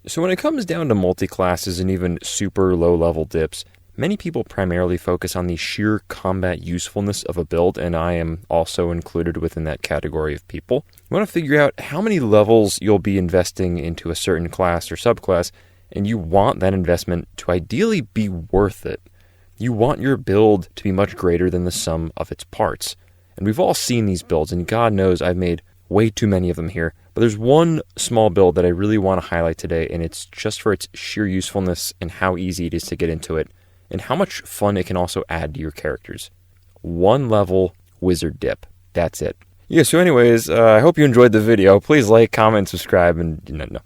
So when it comes down to multi-classes and even super low-level dips, many people primarily focus on the sheer combat usefulness of a build, and I am also included within that category of people. You want to figure out how many levels you'll be investing into a certain class or subclass, and you want that investment to ideally be worth it. You want your build to be much greater than the sum of its parts. And we've all seen these builds, and God knows I've made way too many of them here. But there's one small build that I really want to highlight today, and it's just for its sheer usefulness and how easy it is to get into it, and how much fun it can also add to your characters. 1 level wizard dip. That's it. Yeah, so anyways, I hope you enjoyed the video. Please like, comment, subscribe, and no.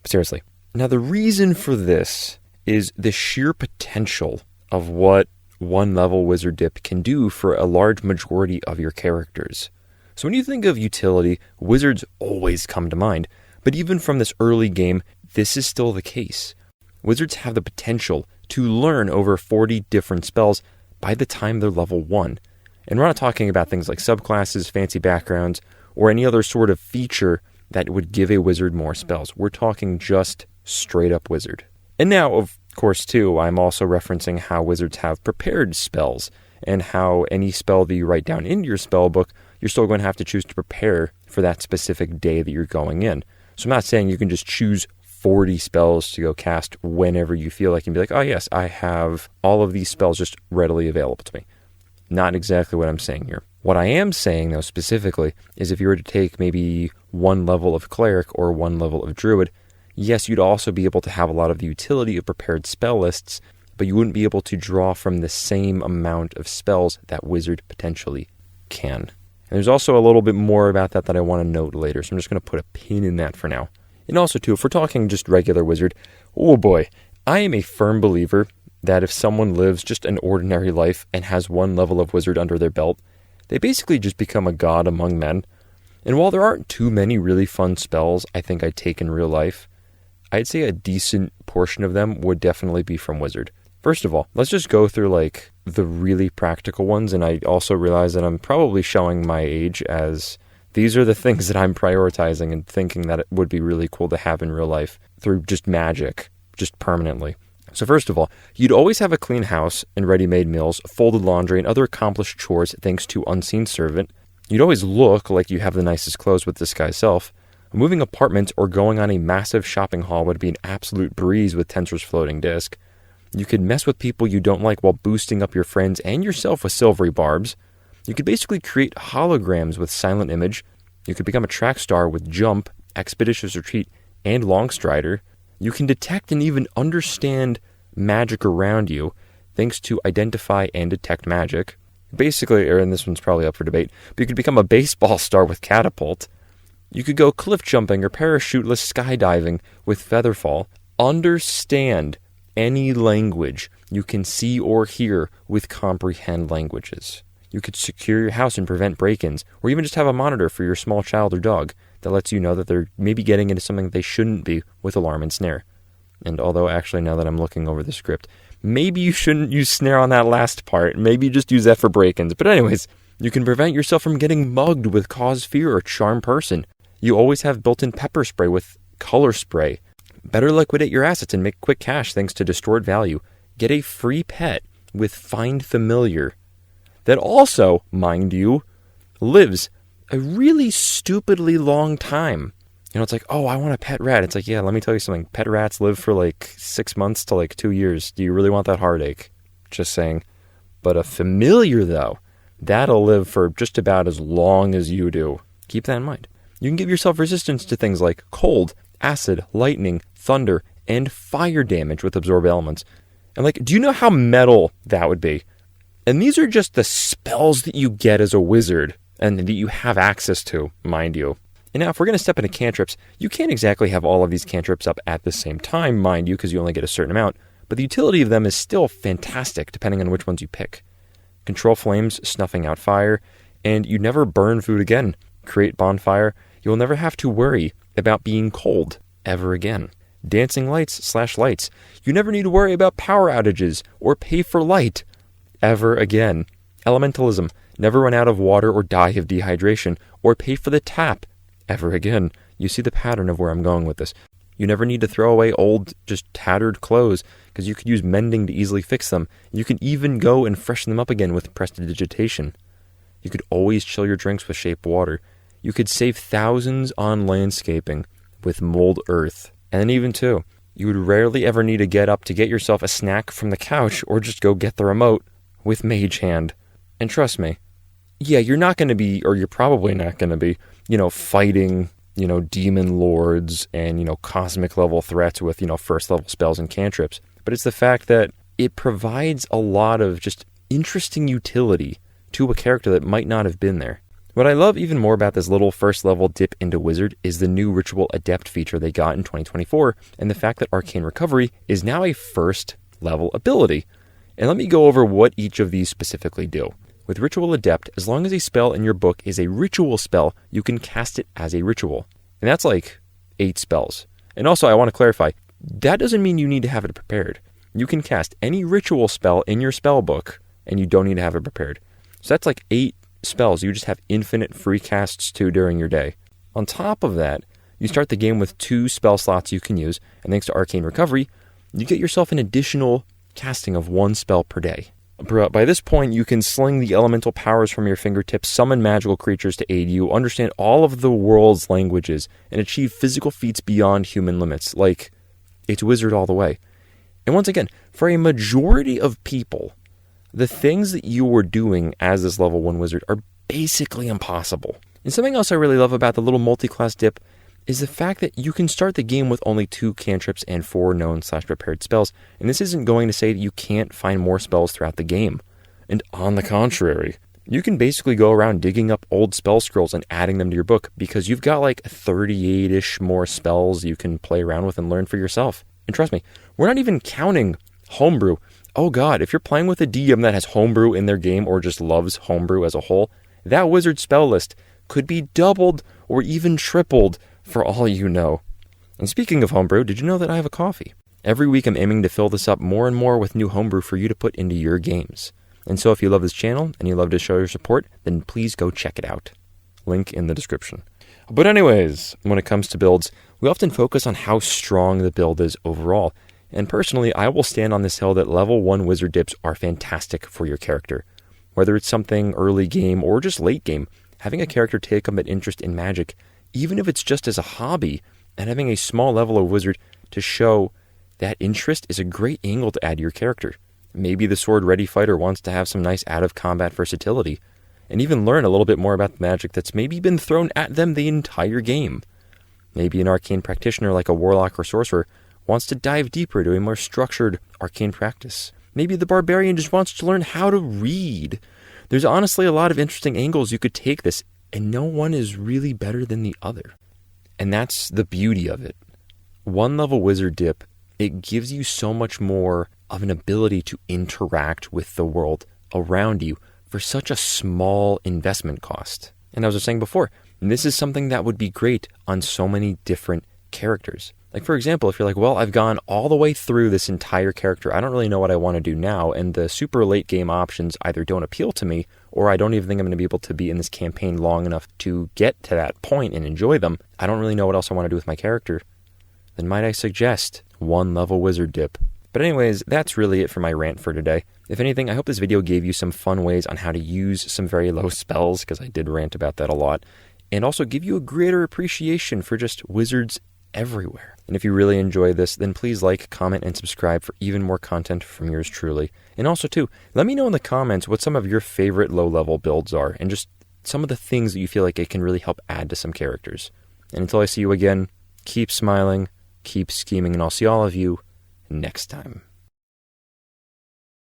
But seriously. Now, the reason for this is the sheer potential of what 1 level wizard dip can do for a large majority of your characters. So when you think of utility, wizards always come to mind. But even from this early game, this is still the case. Wizards have the potential to learn over 40 different spells by the time they're level 1. And we're not talking about things like subclasses, fancy backgrounds, or any other sort of feature that would give a wizard more spells. We're talking just straight up wizard. And now, of course, too, I'm also referencing how wizards have prepared spells, and how any spell that you write down into your spell book, you're still going to have to choose to prepare for that specific day that you're going in. So I'm not saying you can just choose 40 spells to go cast whenever you feel like and be like, oh yes, I have all of these spells just readily available to me. Not exactly what I'm saying here. What I am saying, though, specifically, is if you were to take maybe 1 level of cleric or 1 level of druid, yes, you'd also be able to have a lot of the utility of prepared spell lists, but you wouldn't be able to draw from the same amount of spells that wizard potentially can. And there's also a little bit more about that I want to note later, so I'm just going to put a pin in that for now. And also, too, if we're talking just regular wizard, oh boy, I am a firm believer that if someone lives just an ordinary life and has 1 level of wizard under their belt, they basically just become a god among men. And while there aren't too many really fun spells I think I'd take in real life, I'd say a decent portion of them would definitely be from wizard. First of all, let's just go through like the really practical ones, and I also realize that I'm probably showing my age as these are the things that I'm prioritizing and thinking that it would be really cool to have in real life through just magic, just permanently. So first of all, you'd always have a clean house and ready-made meals, folded laundry, and other accomplished chores thanks to Unseen Servant. You'd always look like you have the nicest clothes with this guy's self. Moving apartments or going on a massive shopping haul would be an absolute breeze with Tensor's floating disc. You could mess with people you don't like while boosting up your friends and yourself with silvery barbs. You could basically create holograms with Silent Image. You could become a track star with Jump, Expeditious Retreat, and Longstrider. You can detect and even understand magic around you, thanks to Identify and Detect Magic. Basically, and this one's probably up for debate, but you could become a baseball star with Catapult. You could go cliff jumping or parachuteless skydiving with Featherfall. Understand any language you can see or hear with Comprehend Languages. You could secure your house and prevent break-ins, or even just have a monitor for your small child or dog that lets you know that they're maybe getting into something they shouldn't be with Alarm and Snare. And although actually now that I'm looking over the script, maybe you shouldn't use Snare on that last part. Maybe just use that for break-ins. But anyways, you can prevent yourself from getting mugged with Cause Fear or Charm Person. You always have built-in pepper spray with Color Spray. Better liquidate your assets and make quick cash thanks to Distort Value. Get a free pet with Find Familiar. That also, mind you, lives a really stupidly long time. You know, it's like, oh, I want a pet rat. It's like, yeah, let me tell you something. Pet rats live for like 6 months to like 2 years. Do you really want that heartache? Just saying. But a familiar, though, that'll live for just about as long as you do. Keep that in mind. You can give yourself resistance to things like cold, acid, lightning, thunder, and fire damage with Absorb Elements. And like, do you know how metal that would be? And these are just the spells that you get as a wizard, and that you have access to, mind you. And now, if we're going to step into cantrips, you can't exactly have all of these cantrips up at the same time, mind you, because you only get a certain amount, but the utility of them is still fantastic, depending on which ones you pick. Control flames, snuffing out fire, and you never burn food again. Create bonfire, you'll never have to worry about being cold, ever again. Dancing lights/lights, you never need to worry about power outages, or pay for light, ever again. Elementalism, never run out of water or die of dehydration, or pay for the tap, ever again. You see the pattern of where I'm going with this. You never need to throw away old, just tattered clothes, because you could use mending to easily fix them. You can even go and freshen them up again with prestidigitation. You could always chill your drinks with shape water. You could save thousands on landscaping with mold earth. And then even too, you would rarely ever need to get up to get yourself a snack from the couch or just go get the remote with Mage Hand. And trust me, yeah, you're not going to be, or you're probably not going to be, fighting, demon lords and, cosmic level threats with, first level spells and cantrips. But it's the fact that it provides a lot of just interesting utility to a character that might not have been there. What I love even more about this little first level dip into Wizard is the new Ritual Adept feature they got in 2024, and the fact that Arcane Recovery is now a first level ability. And let me go over what each of these specifically do. With Ritual Adept, as long as a spell in your book is a ritual spell, you can cast it as a ritual. And that's like 8 spells. And also, I want to clarify, that doesn't mean you need to have it prepared. You can cast any ritual spell in your spell book, and you don't need to have it prepared. So that's like 8 spells you just have infinite free casts to during your day. On top of that, you start the game with 2 spell slots you can use, and thanks to Arcane Recovery, you get yourself an additional casting of 1 spell per day. By this point, you can sling the elemental powers from your fingertips, summon magical creatures to aid you, understand all of the world's languages, and achieve physical feats beyond human limits. Like, it's Wizard all the way. And once again, for a majority of people, the things that you were doing as this level 1 wizard are basically impossible. And something else I really love about the little multi-class dip is the fact that you can start the game with only 2 cantrips and 4 known/prepared spells, and this isn't going to say that you can't find more spells throughout the game. And on the contrary, you can basically go around digging up old spell scrolls and adding them to your book, because you've got like 38-ish more spells you can play around with and learn for yourself. And trust me, we're not even counting homebrew. Oh god, if you're playing with a DM that has homebrew in their game or just loves homebrew as a whole, that wizard spell list could be doubled or even tripled for all you know. And speaking of homebrew, did you know that I have a coffee? Every week I'm aiming to fill this up more and more with new homebrew for you to put into your games. And so if you love this channel and you love to show your support, then please go check it out. Link in the description. But anyways, when it comes to builds, we often focus on how strong the build is overall. And personally, I will stand on this hill that level 1 wizard dips are fantastic for your character. Whether it's something early game or just late game, having a character take up an interest in magic, even if it's just as a hobby, and having a small level of wizard to show that interest is a great angle to add to your character. Maybe the sword-ready fighter wants to have some nice out-of-combat versatility, and even learn a little bit more about the magic that's maybe been thrown at them the entire game. Maybe an arcane practitioner like a warlock or sorcerer wants to dive deeper to a more structured arcane practice. Maybe the barbarian just wants to learn how to read. There's honestly a lot of interesting angles you could take this, and no one is really better than the other. And that's the beauty of it. 1 level wizard dip, it gives you so much more of an ability to interact with the world around you for such a small investment cost. And as I was saying before, this is something that would be great on so many different characters. Like, for example, if you're like, well, I've gone all the way through this entire character, I don't really know what I want to do now, and the super late game options either don't appeal to me, or I don't even think I'm going to be able to be in this campaign long enough to get to that point and enjoy them. I don't really know what else I want to do with my character. Then might I suggest 1 level wizard dip. But anyways, that's really it for my rant for today. If anything, I hope this video gave you some fun ways on how to use some very low spells, because I did rant about that a lot, and also give you a greater appreciation for just wizards everywhere. And if you really enjoy this, then please like, comment, and subscribe for even more content from yours truly. And also too, let me know in the comments what some of your favorite low-level builds are, and just some of the things that you feel like it can really help add to some characters. And until I see you again, keep smiling, keep scheming, and I'll see all of you next time.